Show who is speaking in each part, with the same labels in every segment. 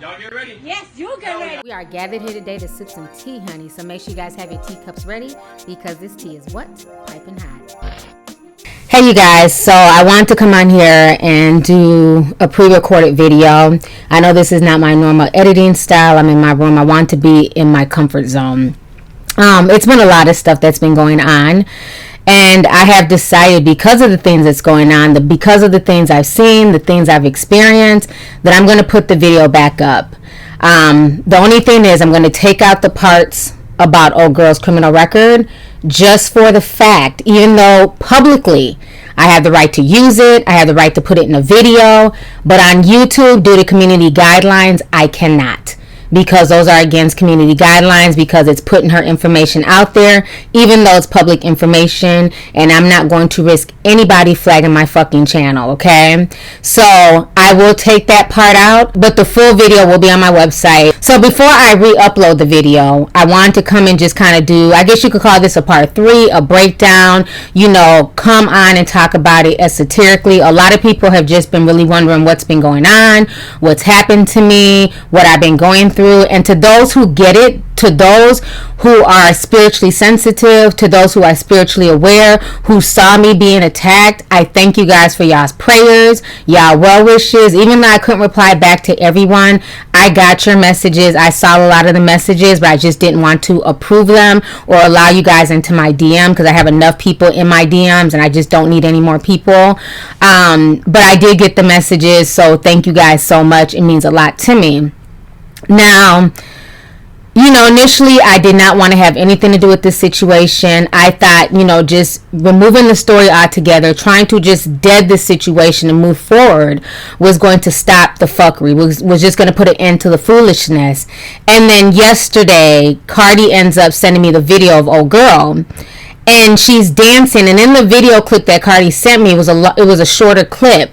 Speaker 1: Y'all get ready?
Speaker 2: Yes, you get ready.
Speaker 3: We are gathered here today to sip some tea, honey. So make sure you guys have your teacups ready because this tea is what? Piping hot. Hey you guys, so I wanted to come on here and do a pre-recorded video. I know this is not my normal editing style. I'm in my room. I want to be in my comfort zone. It's been a lot of stuff that's been going on. And I have decided, because of the things that's going on, because of the things I've seen, the things I've experienced, that I'm going to put the video back up. The only thing is I'm going to take out the parts about old girl's criminal record, just for the fact, even though publicly I have the right to use it, I have the right to put it in a video, but on YouTube, due to community guidelines, I cannot. Because those are against community guidelines, because it's putting her information out there, even though it's public information, and I'm not going to risk anybody flagging my fucking channel, okay? So I will take that part out, but the full video will be on my website. So before I re-upload the video, I wanted to come and just kind of do, I guess you could call this a part 3, a breakdown, you know, come on and talk about it esoterically. A lot of people have just been really wondering what's been going on, what's happened to me, what I've been going through. And to those who get it, to those who are spiritually sensitive, to those who are spiritually aware, who saw me being attacked, I thank you guys for y'all's prayers, y'all well wishes. Even though I couldn't reply back to everyone, I got your messages. I saw a lot of the messages, but I just didn't want to approve them or allow you guys into my DM, because I have enough people in my DMs and I just don't need any more people. But I did get the messages, so thank you guys so much. It means a lot to me. Now, you know, initially I did not want to have anything to do with this situation. I thought, you know, just removing the story altogether, trying to just dead the situation and move forward was going to stop the fuckery, was just going to put an end to the foolishness. And then yesterday, Cardi ends up sending me the video of old girl. And she's dancing, and in the video clip that Cardi sent me, it was a shorter clip.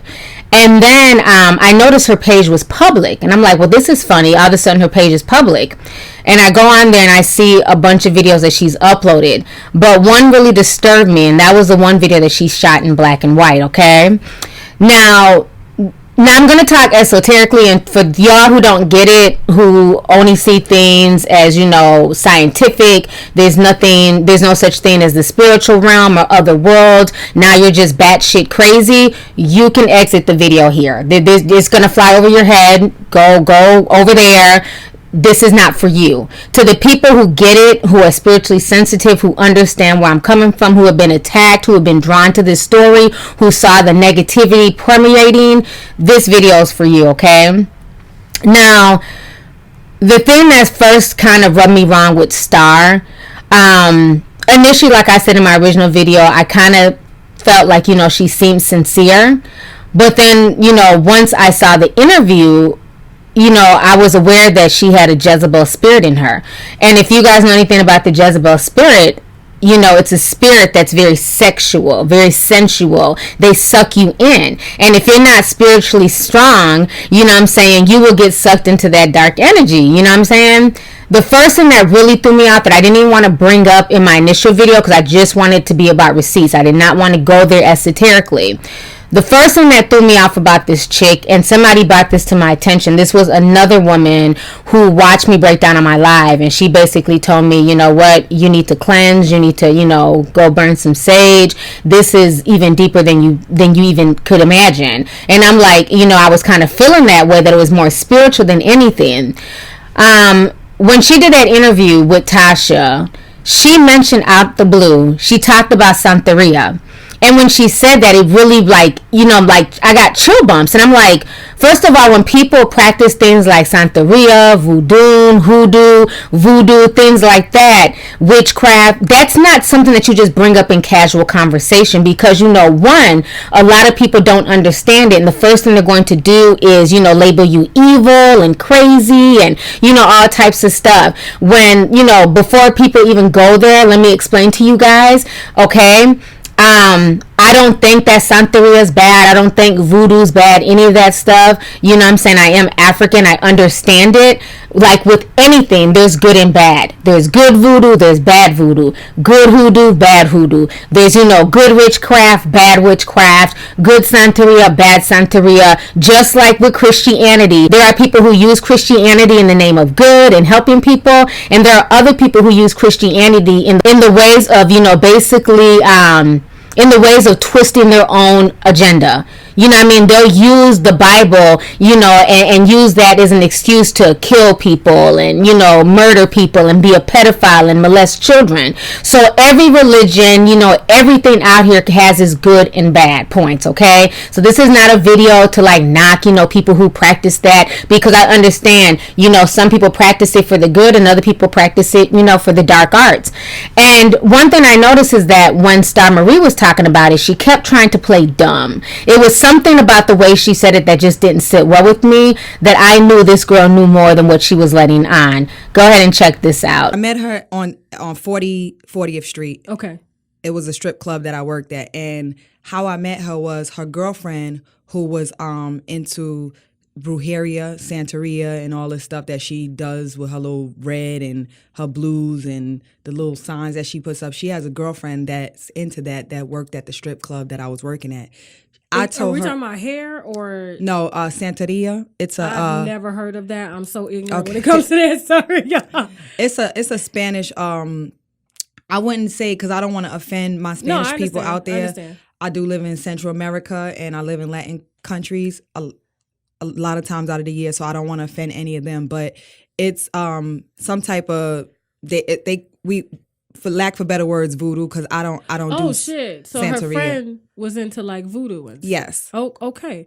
Speaker 3: And then I noticed her page was public. And I'm like, well, this is funny. All of a sudden, her page is public. And I go on there and I see a bunch of videos that she's uploaded. But one really disturbed me. And that was the one video that she shot in black and white, okay? Now I'm going to talk esoterically, and for y'all who don't get it, who only see things as, you know, scientific, there's no such thing as the spiritual realm or other world, now you're just batshit crazy, you can exit the video here. It's going to fly over your head, go over there. This is not for you. To the people who get it, who are spiritually sensitive, who understand where I'm coming from, who have been attacked, who have been drawn to this story, who saw the negativity permeating, this video is for you, okay? Now, the thing that first kind of rubbed me wrong with Star, initially, like I said in my original video, I kind of felt like, you know, she seemed sincere. But then, you know, once I saw the interview, you know, I was aware that she had a Jezebel spirit in her. And if you guys know anything about the Jezebel spirit, you know, it's a spirit that's very sexual, very sensual. They suck you in. And if you're not spiritually strong, you know what I'm saying, you will get sucked into that dark energy. You know what I'm saying? The first thing that really threw me out, that I didn't even want to bring up in my initial video, because I just wanted it to be about receipts. I did not want to go there esoterically. The first thing that threw me off about this chick, and somebody brought this to my attention, this was another woman who watched me break down on my live, and she basically told me, you know what, you need to cleanse, you need to, you know, go burn some sage. This is even deeper than you even could imagine. And I'm like, you know, I was kind of feeling that way, that it was more spiritual than anything. When she did that interview with Tasha, she mentioned out the blue, she talked about Santeria. And when she said that, it really, like, you know, like, I got chill bumps. And I'm like, first of all, when people practice things like Santeria, voodoo, things like that, witchcraft, that's not something that you just bring up in casual conversation, because, you know, one, a lot of people don't understand it. And the first thing they're going to do is, you know, label you evil and crazy and, you know, all types of stuff. When, you know, before people even go there, let me explain to you guys, okay? I I don't think that Santeria is bad. I don't think voodoo's bad, any of that stuff. You know what I'm saying? I am African. I understand it. Like with anything, there's good and bad. There's good voodoo, there's bad voodoo. Good hoodoo, bad hoodoo. There's, good witchcraft, bad witchcraft. Good Santeria, bad Santeria. Just like with Christianity, there are people who use Christianity in the name of good and helping people. And there are other people who use Christianity in the ways of, basically, in the ways of twisting their own agenda. You know what I mean? They'll use the Bible, and use that as an excuse to kill people and, murder people and be a pedophile and molest children. So every religion, everything out here has its good and bad points, okay? So this is not a video to like knock, people who practice that, because I understand, some people practice it for the good and other people practice it, for the dark arts. And one thing I noticed is that when Star Marie was talking about it, she kept trying to play dumb. It was something about the way she said it that just didn't sit well with me, that I knew this girl knew more than what she was letting on. Go ahead and check this out.
Speaker 1: I met her on 40th Street.
Speaker 2: Okay.
Speaker 1: It was a strip club that I worked at, and how I met her was her girlfriend, who was into brujeria, Santeria, and all this stuff that she does with her little red and her blues and the little signs that she puts up. She has a girlfriend that's into that worked at the strip club that I was working at. I told
Speaker 2: Are we
Speaker 1: her,
Speaker 2: talking about hair or
Speaker 1: no, Santeria. It's
Speaker 2: I've never heard of that. I'm so ignorant when it comes to that. Sorry.
Speaker 1: It's a Spanish. I wouldn't say, because I don't want to offend my Spanish people out there. I do live in Central America and I live in Latin countries a lot of times out of the year, so I don't want to offend any of them. But it's some type of for lack of better words, voodoo, because I don't do.
Speaker 2: Oh shit! So
Speaker 1: Santeria.
Speaker 2: her friend was into like voodoo ones.
Speaker 1: Yes.
Speaker 2: Oh, okay.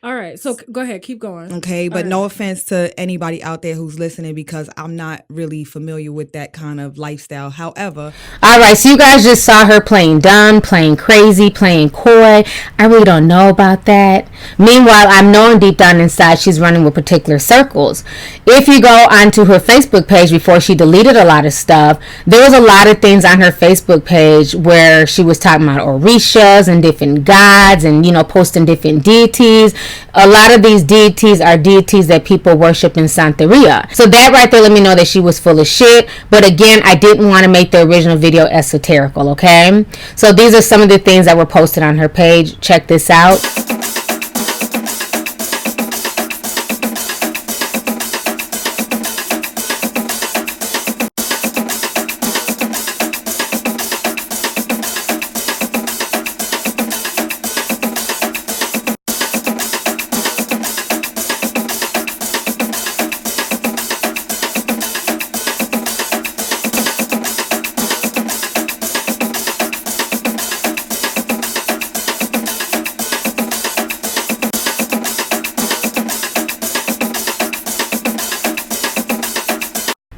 Speaker 2: All right. So go ahead, keep going.
Speaker 1: Okay, but no offense to anybody out there who's listening, because I'm not really familiar with that kind of lifestyle. However,
Speaker 3: all right, so you guys just saw her playing dumb, playing crazy, playing coy. I really don't know about that. Meanwhile, I'm knowing deep down inside she's running with particular circles. If you go onto her Facebook page before she deleted a lot of stuff, there was a lot of things on her Facebook page where she was talking about orishas and different gods and, posting different deities. A lot of these deities are deities that people worship in Santeria. So that right there let me know that she was full of shit. But again, I didn't want to make the original video esoterical, okay? So these are some of the things that were posted on her page. Check this out.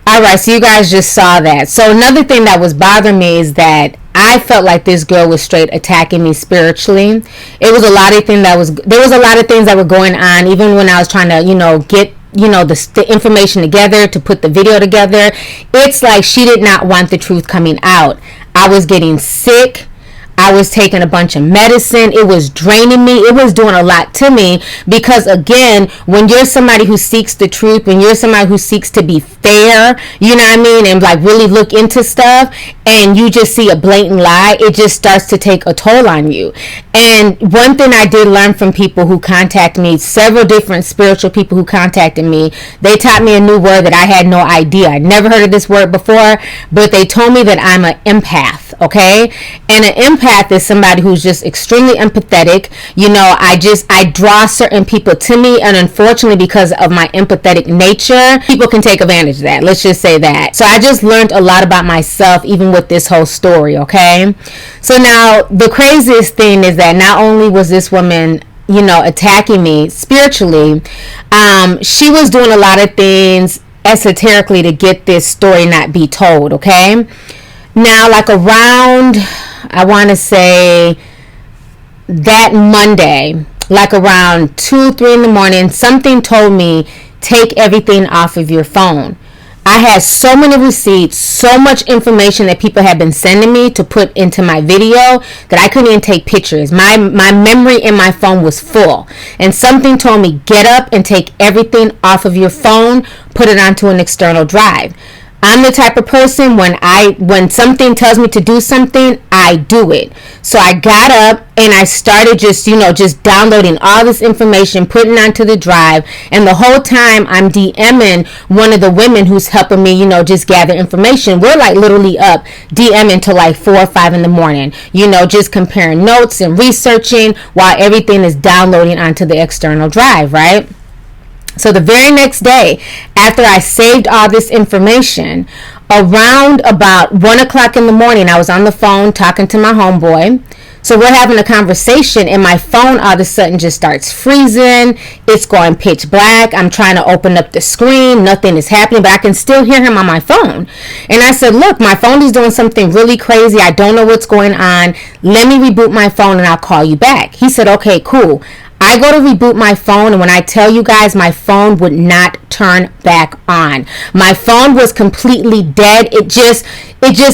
Speaker 3: Alright, so you guys just saw that. So another thing that was bothering me is that I felt like this girl was straight attacking me spiritually. There was a lot of things that were going on, even when I was trying to, get the information together to put the video together. It's like she did not want the truth coming out. I was getting sick. I was taking a bunch of medicine. It was draining me. It was doing a lot to me, because again, when you're somebody who seeks the truth, when you're somebody who seeks to be fair, you know what I mean, and like really look into stuff, and you just see a blatant lie, it just starts to take a toll on you. And one thing I did learn from people who contact me, several different spiritual people who contacted me, they taught me a new word that I had no idea. I'd never heard of this word before, but they told me that I'm an empath, okay? And an empath is somebody who's just extremely empathetic. I draw certain people to me, and unfortunately, because of my empathetic nature, people can take advantage of that. Let's just say that. So I just learned a lot about myself, even with this whole story, okay? So now, the craziest thing is that not only was this woman, attacking me spiritually, she was doing a lot of things esoterically to get this story not be told, okay? Now, like around, I want to say that Monday, like around 2, 3 in the morning, something told me, take everything off of your phone. I had so many receipts, so much information that people had been sending me to put into my video that I couldn't even take pictures. My memory in my phone was full. And something told me, get up and take everything off of your phone, put it onto an external drive. I'm the type of person when something tells me to do something, I do it. So I got up and I started just downloading all this information, putting it onto the drive. And the whole time I'm DMing one of the women who's helping me, just gather information. We're like literally up DMing till like 4 or 5 in the morning, just comparing notes and researching while everything is downloading onto the external drive, right? So the very next day, after I saved all this information, around about 1 o'clock in the morning, I was on the phone talking to my homeboy. So we're having a conversation and my phone all of a sudden just starts freezing. It's going pitch black. I'm trying to open up the screen. Nothing is happening, but I can still hear him on my phone. And I said, look, my phone is doing something really crazy. I don't know what's going on. Let me reboot my phone and I'll call you back. He said, okay, cool. I go to reboot my phone, and when I tell you guys, my phone would not turn back on. My phone was completely dead. It just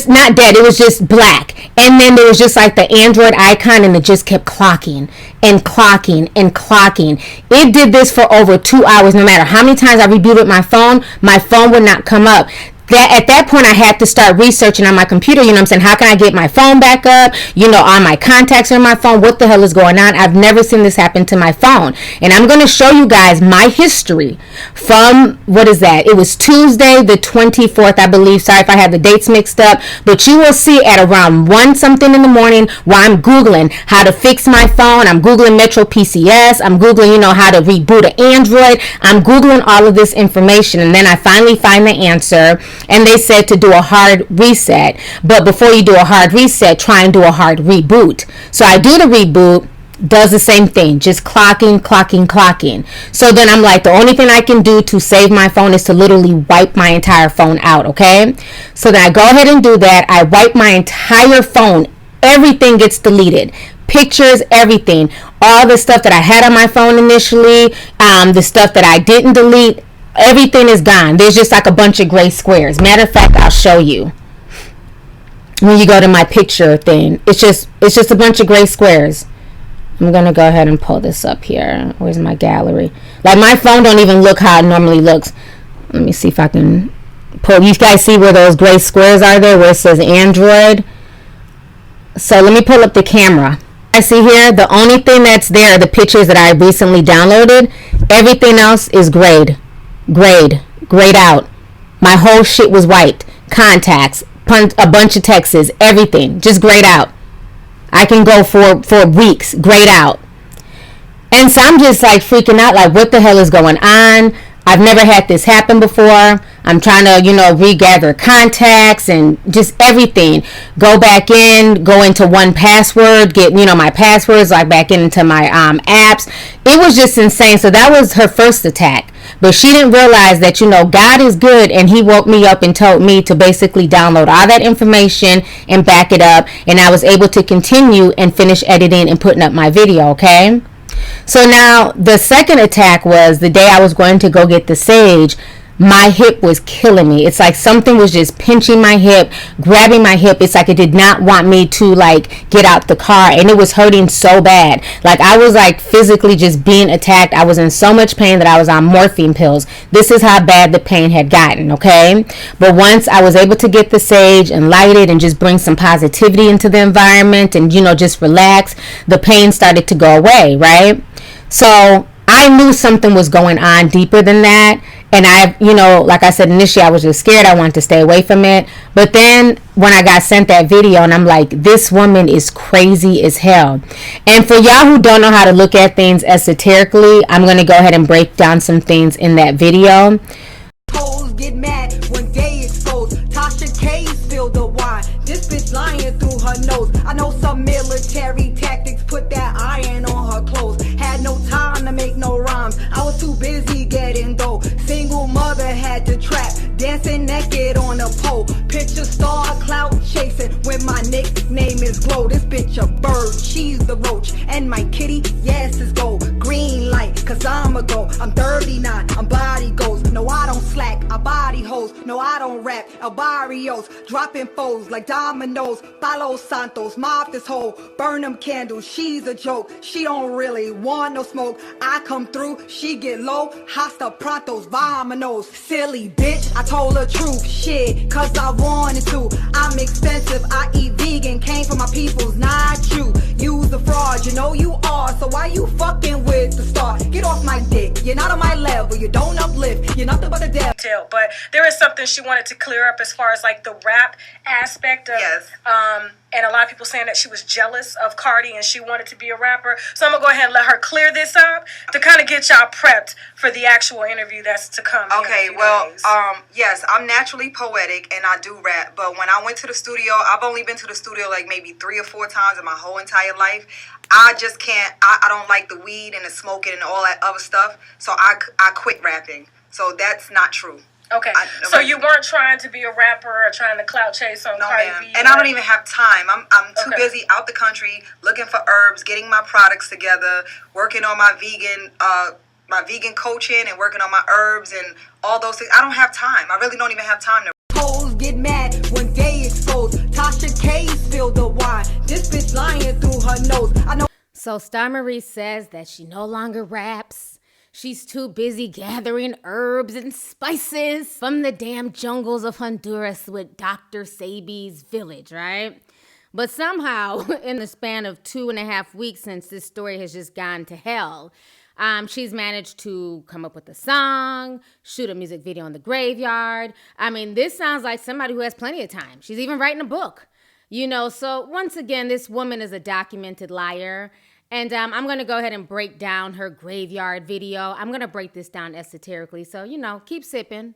Speaker 3: not dead. It was just black. And then there was just like the Android icon, and it just kept clocking and clocking and clocking. It did this for over 2 hours. No matter how many times I rebooted my phone would not come up. At that point, I had to start researching on my computer, what I'm saying? How can I get my phone back up? All my contacts are on my phone. What the hell is going on? I've never seen this happen to my phone. And I'm going to show you guys my history from, what is that? It was Tuesday the 24th, I believe. Sorry if I have the dates mixed up. But you will see at around 1 something in the morning while I'm Googling how to fix my phone. I'm Googling Metro PCS. I'm Googling, how to reboot an Android. I'm Googling all of this information. And then I finally find the answer. And they said to do a hard reset. But before you do a hard reset, try and do a hard reboot. So I do the reboot, does the same thing, just clocking. So then I'm like, the only thing I can do to save my phone is to literally wipe my entire phone out, okay? So then I go ahead and do that. I wipe my entire phone. Everything gets deleted. Pictures, everything. All the stuff that I had on my phone initially, the stuff that I didn't delete, everything is gone. There's just like a bunch of gray squares. Matter of fact, I'll show you. When you go to my picture thing, it's just a bunch of gray squares. I'm going to go ahead and pull this up here. Where's my gallery? Like my phone don't even look how it normally looks. Let me see if I can pull. You guys see where those gray squares are there where it says Android? So let me pull up the camera. I see here the only thing that's there are the pictures that I recently downloaded. Everything else is grayed out. My whole shit was wiped. Contacts, a bunch of texts, everything just grayed out. I can go for weeks grayed out. And so I'm just like freaking out, like what the hell is going on? I've never had this happen before. I'm trying to, regather contacts and just everything. Go back in, go into 1Password, get, my passwords, like back into my apps. It was just insane. So that was her first attack. But she didn't realize that, God is good, and he woke me up and told me to basically download all that information and back it up. And I was able to continue and finish editing and putting up my video, okay? So now the second attack was the day I was going to go get the sage. My hip was killing me. It's like something was just pinching my hip, grabbing my hip. It's like it did not want me to like get out the car, and it was hurting so bad. Like I was like physically just being attacked. I was in so much pain that I was on morphine pills. This is how bad the pain had gotten, okay? But once I was able to get the sage and light it and just bring some positivity into the environment and, just relax, the pain started to go away, right? So I knew something was going on deeper than that. And like I said, initially I was just scared. I wanted to stay away from it. But then when I got sent that video and I'm like, this woman is crazy as hell. And for y'all who don't know how to look at things esoterically, I'm going to go ahead and break down some things in that video.
Speaker 4: Hoes get mad when they expose. Tasha K spill the wine. This bitch lying through her nose. I know some military tactics, put that iron on her clothes. Had no time to make no rhymes. I was too busy getting dough. Single mother had to trap, dancing naked on a pole. Picture star clout chasing when my nickname is Glow. This bitch a bird, she's the roach, and my kitty, yes, is gold. Green light, cause I'm a go. I'm 39, I'm body goes. No, I don't slack, I body hoes. No, I don't rap. El Barrios, dropping foes like dominoes. Palo Santos, mob this hole. Burn them candles, she's a joke. She don't really want no smoke. I come through, she get low. Hasta prontos, vamonos. Silly bitch, I told her truth. Shit, cause I wanted to. I'm expensive, I eat vegan. Came from my peoples, not you. You's a fraud, you know you are. So why you fucking with the star? Get off my dick, you're not on my level. You don't uplift, you're nothing but a devil.
Speaker 2: But there is something she wanted to clear up as far as like the rap aspect of and a lot of people saying that she was jealous of Cardi and she wanted to be a rapper. So I'm gonna go ahead and let her clear this up to kind of get y'all prepped for the actual interview that's to come.
Speaker 1: Okay, well, yes, I'm naturally poetic and I do rap, but when I went to the studio, I've only been to the studio like maybe 3 or 4 times in my whole entire life. I just can't, I don't like the weed and the smoking and all that other stuff, so I quit rapping. So that's not true.
Speaker 2: Okay, so you weren't trying to be a rapper or trying to clout chase on Cardi B?
Speaker 1: And I don't even have time. I'm too busy out the country looking for herbs, getting my products together, working on my vegan coaching and working on my herbs and all those things. I don't have time. I really don't even have time to.
Speaker 4: Hoes get mad when gay exposed. Tasha K spilled the wine. This bitch lying through her nose. I know.
Speaker 3: So Star Marie says that she no longer raps. She's too busy gathering herbs and spices from the damn jungles of Honduras with Dr. Sebi's village, right? But somehow, in the span of 2.5 weeks since this story has just gone to hell, she's managed to come up with a song, shoot a music video in the graveyard. I mean, this sounds like somebody who has plenty of time. She's even writing a book, you know. So once again, this woman is a documented liar. And I'm going to go ahead and break down her graveyard video. I'm going to break this down esoterically. So, you know, keep sipping.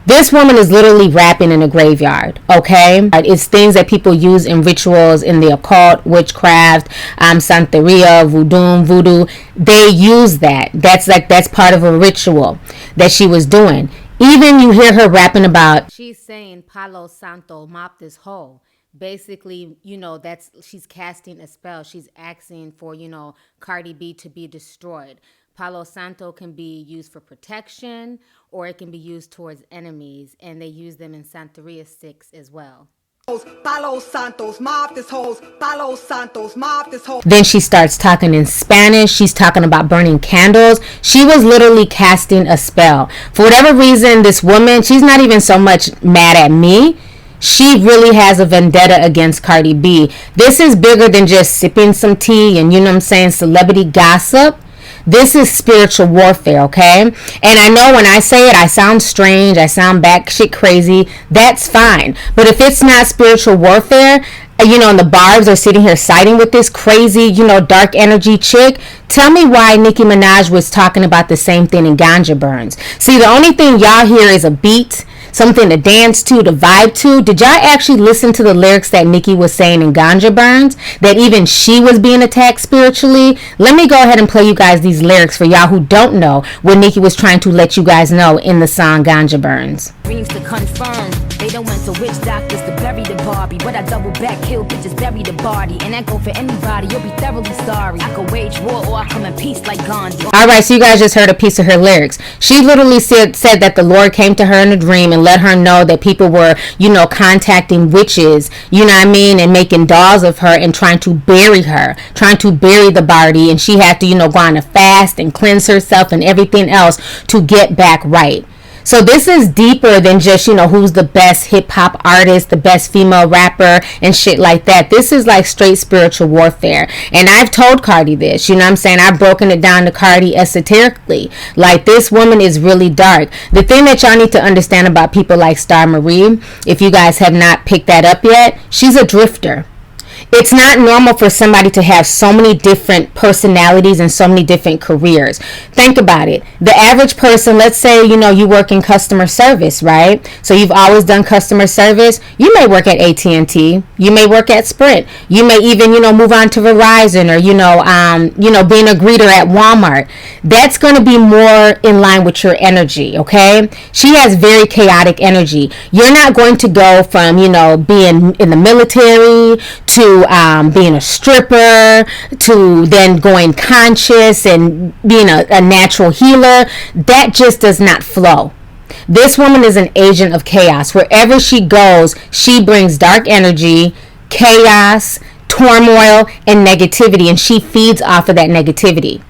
Speaker 3: This woman is literally rapping in a graveyard, okay? It's things that people use in rituals in the occult, witchcraft, Santeria, voodoo. They use that. That's part of a ritual that she was doing. Even you hear her rapping about, she's saying, Palo Santo, mop this hole. Basically, you know, she's casting a spell. She's asking for, you know, Cardi B to be destroyed. Palo Santo can be used for protection or it can be used towards enemies. And they use them in Santeria sticks as well.
Speaker 4: Palo Santos, mob this hoes. Palo Santos, mob this hoes.
Speaker 3: Then she starts talking in Spanish. She's talking about burning candles. She was literally casting a spell. For whatever reason, this woman, she's not even so much mad at me. She really has a vendetta against Cardi B. This is bigger than just sipping some tea and, you know what I'm saying, celebrity gossip. This is spiritual warfare, okay? And I know when I say it, I sound strange. I sound batshit crazy. That's fine. But if it's not spiritual warfare, you know, and the barbs are sitting here siding with this crazy, you know, dark energy chick, tell me why Nicki Minaj was talking about the same thing in Ganja Burns. See, the only thing y'all hear is a beat, something to dance to vibe to. Did y'all actually listen to the lyrics that Nicki was saying in Ganja Burns? That even she was being attacked spiritually? Let me go ahead and play you guys these lyrics for y'all who don't know what Nicki was trying to let you guys know in the song Ganja Burns.
Speaker 5: Dreams to confirm. They don't went to witch doctors to bury the Barbie, but I double back, kill bitches, bury the body, and that go for anybody. You'll be thoroughly sorry. I could wage war or I come in peace like Gandhi.
Speaker 3: All right, so you guys just heard a piece of her lyrics. She literally said that the Lord came to her in a dream and let her know that people were, you know, contacting witches, you know what I mean, and making dolls of her and trying to bury her, trying to bury the body, and she had to, you know, go on a fast and cleanse herself and everything else to get back right. So this is deeper than just, you know, who's the best hip hop artist, the best female rapper and shit like that. This is like straight spiritual warfare. And I've told Cardi this, you know what I'm saying? I've broken it down to Cardi esoterically. Like, this woman is really dark. The thing that y'all need to understand about people like Star Marie, if you guys have not picked that up yet, she's a drifter. It's not normal for somebody to have so many different personalities and so many different careers. Think about it. The average person, let's say, you know, you work in customer service, right? So you've always done customer service. You may work at AT&T. You may work at Sprint. You may even, you know, move on to Verizon or, you know, being a greeter at Walmart. That's going to be more in line with your energy, okay? She has very chaotic energy. You're not going to go from, you know, being in the military to being a stripper, to then going conscious and being a natural healer. That just does not flow. This woman is an agent of chaos. Wherever she goes, she brings dark energy, chaos, turmoil, and negativity, and she feeds off of that negativity.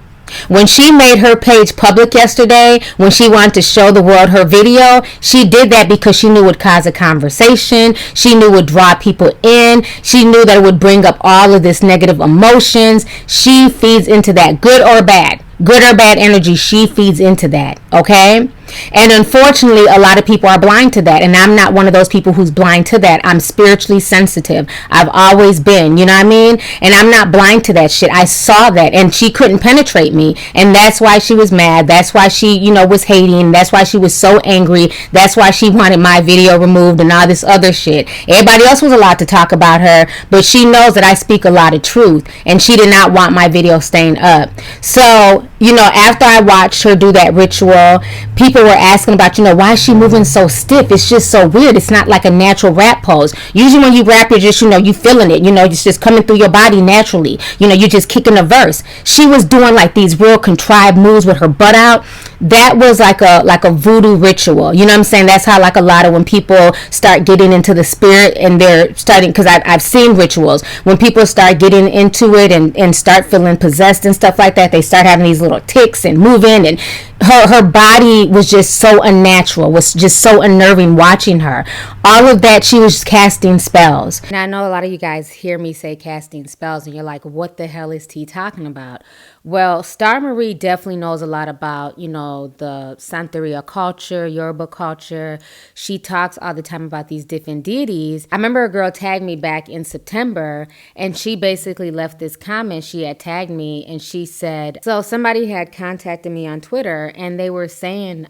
Speaker 3: When she made her page public yesterday, when she wanted to show the world her video, she did that because she knew it would cause a conversation. She knew it would draw people in. She knew that it would bring up all of this negative emotions. She feeds into that, good or bad. Good or bad energy, she feeds into that, okay? And unfortunately, a lot of people are blind to that. And I'm not one of those people who's blind to that. I'm spiritually sensitive. I've always been, you know what I mean? And I'm not blind to that shit. I saw that, and she couldn't penetrate me. And that's why she was mad. That's why she, was hating. That's why she was so angry. That's why she wanted my video removed and all this other shit. Everybody else was allowed to talk about her, but she knows that I speak a lot of truth, and she did not want my video staying up. So, after I watched her do that ritual, people were asking about, why is she moving so stiff? It's just so weird. It's not like a natural rap pose. Usually when you rap, you're just, you feeling it. It's just coming through your body naturally. You're just kicking a verse. She was doing like these real contrived moves with her butt out. That was like a voodoo ritual. You know what I'm saying? That's how like a lot of when people start getting into the spirit and they're starting, because I've seen rituals. When people start getting into it and start feeling possessed and stuff like that, they start having these little tics and moving, and her body was just so unnatural, was just so unnerving watching her. All of that, she was casting spells. And I know a lot of you guys hear me say casting spells and you're like, what the hell is T talking about? Well, Star Marie definitely knows a lot about, the Santeria culture, Yoruba culture. She talks all the time about these different deities. I remember a girl tagged me back in September, and she basically left this comment. She had tagged me, and she said, so somebody had contacted me on Twitter, and they were saying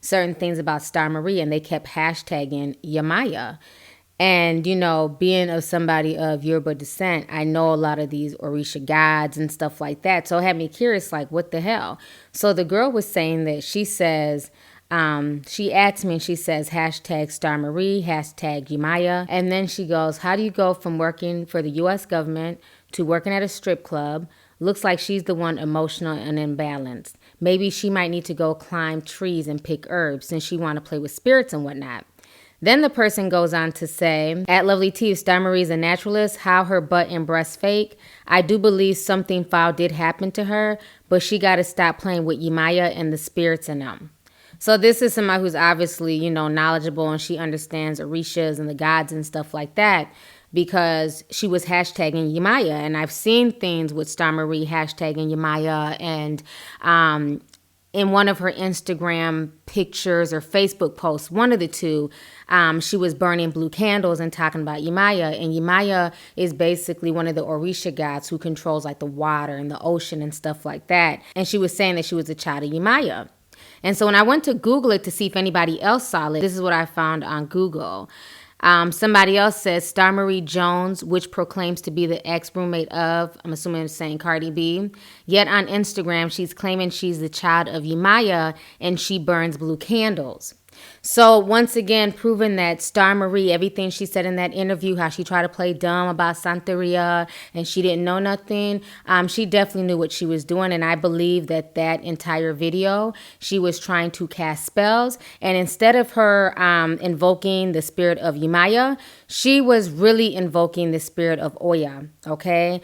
Speaker 3: certain things about Star Marie, and they kept hashtagging Yamaya. And, being of somebody of Yoruba descent, I know a lot of these Orisha gods and stuff like that. So it had me curious, like, what the hell? So the girl was saying that she says, she asked me and she says, hashtag Star Marie, hashtag Yamaya. And then she goes, how do you go from working for the U.S. government to working at a strip club? Looks like she's the one emotional and imbalanced. Maybe she might need to go climb trees and pick herbs since she want to play with spirits and whatnot. Then the person goes on to say, at Lovelyti, if Star Marie is a naturalist, how her butt and breast fake. I do believe something foul did happen to her, but she got to stop playing with Yamaya and the spirits in them. So this is somebody who's obviously, knowledgeable, and she understands Orishas and the gods and stuff like that, because she was hashtagging Yamaya. And I've seen things with Star Marie hashtagging Yamaya, and in one of her Instagram pictures or Facebook posts, one of the two, she was burning blue candles and talking about Yamaya. And Yamaya is basically one of the Orisha gods who controls like the water and the ocean and stuff like that. And she was saying that she was a child of Yamaya. And so when I went to Google it to see if anybody else saw it, this is what I found on Google. Somebody else says Star Marie Jones, which proclaims to be the ex-roommate of, I'm assuming it's saying Cardi B. Yet on Instagram, she's claiming she's the child of Yamaya and she burns blue candles. So once again, proving that Star Marie, everything she said in that interview, how she tried to play dumb about Santeria and she didn't know nothing, she definitely knew what she was doing. And I believe that entire video, she was trying to cast spells. And instead of her invoking the spirit of Yamaya, she was really invoking the spirit of Oya, okay?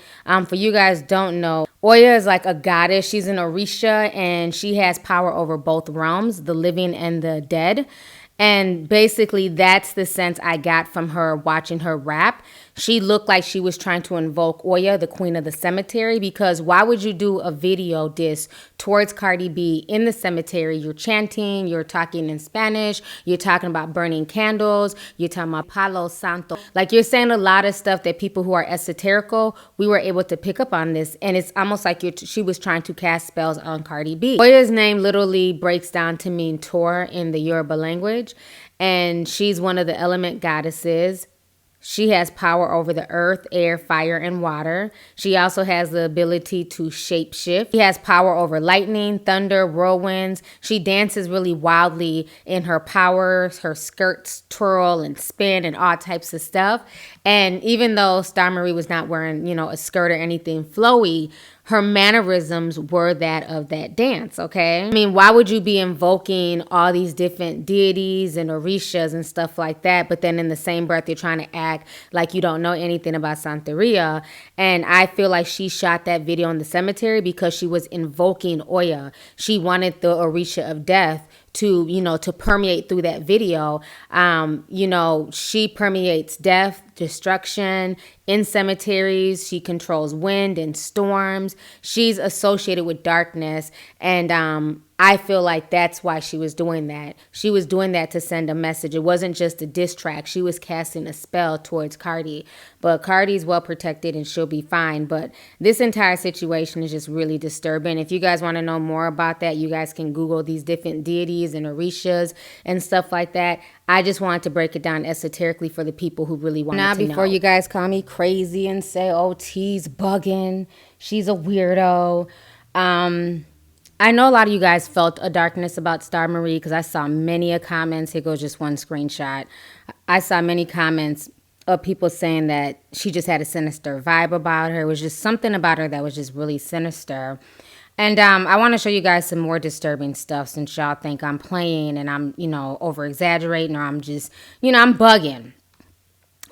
Speaker 3: For you guys don't know, Oya is like a goddess. She's an Orisha, and she has power over both realms, the living and the dead. And basically, that's the sense I got from her watching her rap. She looked like she was trying to invoke Oya, the queen of the cemetery, because why would you do a video diss towards Cardi B in the cemetery? You're chanting, you're talking in Spanish, you're talking about burning candles, you're talking about Palo Santo. Like, you're saying a lot of stuff that people who are esoterical, we were able to pick up on this. And it's almost like she was trying to cast spells on Cardi B. Oya's name literally breaks down to mean Tor in the Yoruba language. And she's one of the element goddesses. She has power over the earth, air, fire, and water. She also has the ability to shapeshift. She has power over lightning, thunder, whirlwinds. She dances really wildly in her powers. Her skirts twirl and spin and all types of stuff. And even though Star Marie was not wearing, a skirt or anything flowy, her mannerisms were that of that dance, okay? I mean, why would you be invoking all these different deities and orishas and stuff like that, but then in the same breath you're trying to act like you don't know anything about Santeria? And I feel like she shot that video in the cemetery because she was invoking Oya. She wanted the orisha of death to, you know, to permeate through that video. You know, she permeates death, destruction in cemeteries. She controls wind and storms. She's associated with darkness. And I feel like that's why she was doing that. She was doing that to send a message. It wasn't just a diss track. She was casting a spell towards Cardi. But Cardi's well protected and she'll be fine. But this entire situation is just really disturbing. If you guys want to know more about that, you guys can Google these different deities and orishas and stuff like that. I just wanted to break it down esoterically for the people who really want to know. Now, before you guys call me crazy and say, oh, T's bugging, she's a weirdo. I know a lot of you guys felt a darkness about Star Marie because I saw many comments. Here goes just one screenshot. I saw many comments of people saying that she just had a sinister vibe about her. It was just something about her that was just really sinister. And I want to show you guys some more disturbing stuff since y'all think I'm playing and I'm, you know, over-exaggerating or I'm just, you know, I'm bugging.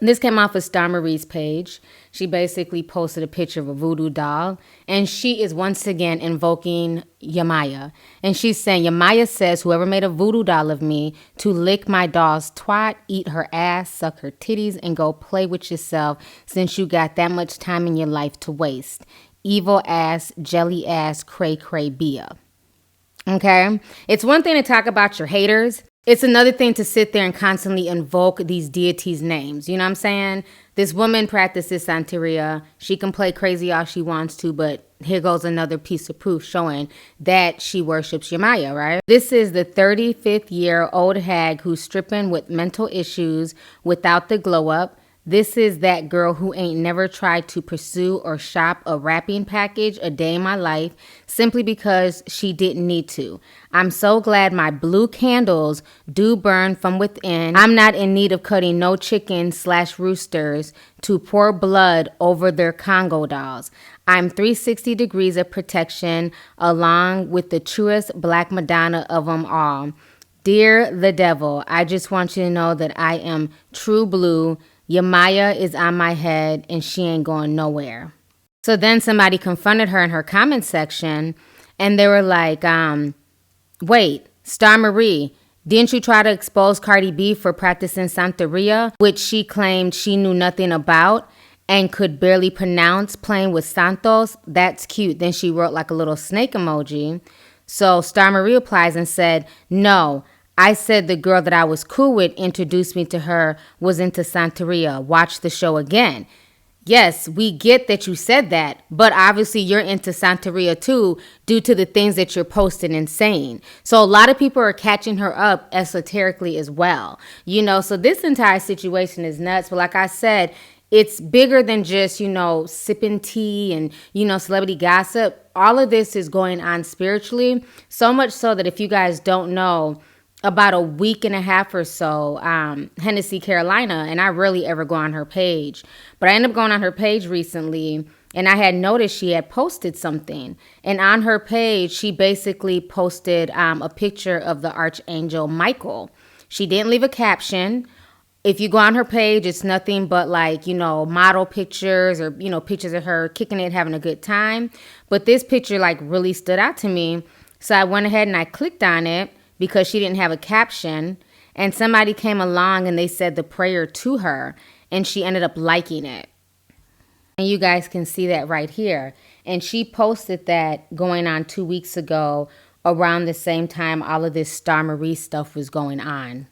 Speaker 3: This came off of Star Marie's page. She basically posted a picture of a voodoo doll, and she is once again invoking Yamaya. And she's saying, Yamaya says, whoever made a voodoo doll of me to lick my doll's twat, eat her ass, suck her titties, and go play with yourself since you got that much time in your life to waste. Evil ass, jelly ass, cray cray Bia. Okay? It's one thing to talk about your haters. It's another thing to sit there and constantly invoke these deities' names. You know what I'm saying? This woman practices Santeria. She can play crazy all she wants to, but here goes another piece of proof showing that she worships Yamaya, right? This is the 35th-year-old hag who's stripping with mental issues without the glow-up. This is that girl who ain't never tried to pursue or shop a wrapping package a day in my life simply because she didn't need to. I'm so glad my blue candles do burn from within. I'm not in need of cutting no chickens/roosters to pour blood over their Congo dolls. I'm 360 degrees of protection along with the truest Black Madonna of them all. Dear the devil, I just want you to know that I am true blue. Yamaya is on my head and she ain't going nowhere. So then somebody confronted her in her comment section and they were like, wait, Star Marie, didn't you try to expose Cardi B for practicing Santeria, which she claimed she knew nothing about and could barely pronounce, playing with Santos? That's cute. Then she wrote like a little snake emoji. So Star Marie replies and said, no, I said the girl that I was cool with introduced me to her was into Santeria. Watch the show again. Yes, we get that you said that, but obviously you're into Santeria too due to the things that you're posting and saying. So a lot of people are catching her up esoterically as well. You know, so this entire situation is nuts. But like I said, it's bigger than just, you know, sipping tea and, you know, celebrity gossip. All of this is going on spiritually. So much so that if you guys don't know, about a week and a half or so, Hennessy Carolina, and I rarely ever go on her page, but I ended up going on her page recently, and I had noticed she had posted something. And on her page, she basically posted a picture of the Archangel Michael. She didn't leave a caption. If you go on her page, it's nothing but like, you know, model pictures or, you know, pictures of her kicking it, having a good time. But this picture like really stood out to me. So I went ahead and I clicked on it, because she didn't have a caption, and somebody came along and they said the prayer to her, and she ended up liking it. And you guys can see that right here. And she posted that going on 2 weeks ago around the same time all of this Star Marie stuff was going on.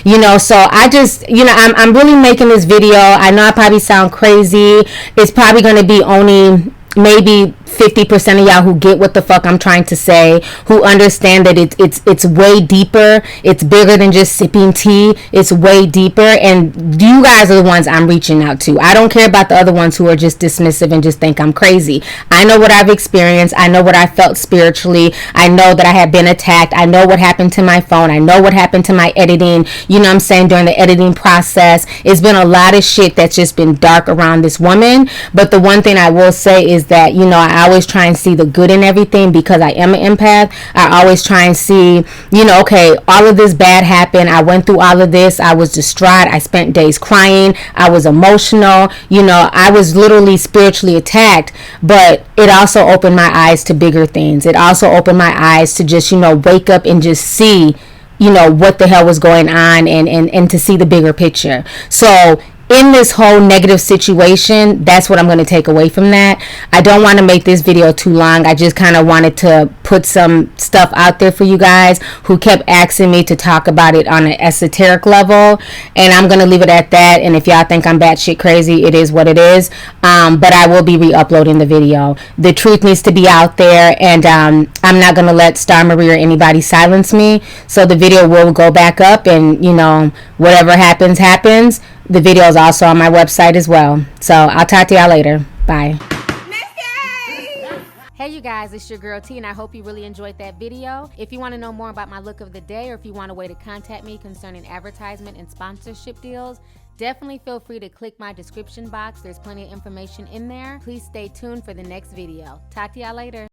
Speaker 3: You know, so I just, you know, I'm really making this video. I know I probably sound crazy. It's probably going to be only maybe 50% of y'all who get what the fuck I'm trying to say, who understand that it's way deeper. It's bigger than just sipping tea. It's way deeper, and you guys are the ones I'm reaching out to. I don't care about the other ones who are just dismissive and just think I'm crazy. I know what I've experienced. I know what I felt spiritually. I know that I have been attacked. I know what happened to my phone. I know what happened to my editing. You know what I'm saying? During the editing process, it's been a lot of shit that's just been dark around this woman. But the one thing I will say is that, you know, I always try and see the good in everything because I am an empath. I always try and see, you know, okay, all of this bad happened. I went through all of this. I was distraught. I spent days crying. I was emotional. You know, I was literally spiritually attacked, but it also opened my eyes to bigger things. It also opened my eyes to just, you know, wake up and just see, you know, what the hell was going on, and to see the bigger picture. So in this whole negative situation, that's what I'm going to take away from that. I don't want to make this video too long. I just kind of wanted to put some stuff out there for you guys who kept asking me to talk about it on an esoteric level, and I'm going to leave it at that. And if y'all think I'm batshit crazy, it is what it is. But I will be re-uploading the video. The truth needs to be out there, and I'm not going to let Star Marie or anybody silence me. So the video will go back up, and, you know, whatever happens, happens. The video is also on my website as well. So I'll talk to y'all later. Bye. Hey you guys, it's your girl T, and I hope you really enjoyed that video. If you want to know more about my look of the day, or if you want a way to contact me concerning advertisement and sponsorship deals, definitely feel free to click my description box. There's plenty of information in there. Please stay tuned for the next video. Talk to y'all later.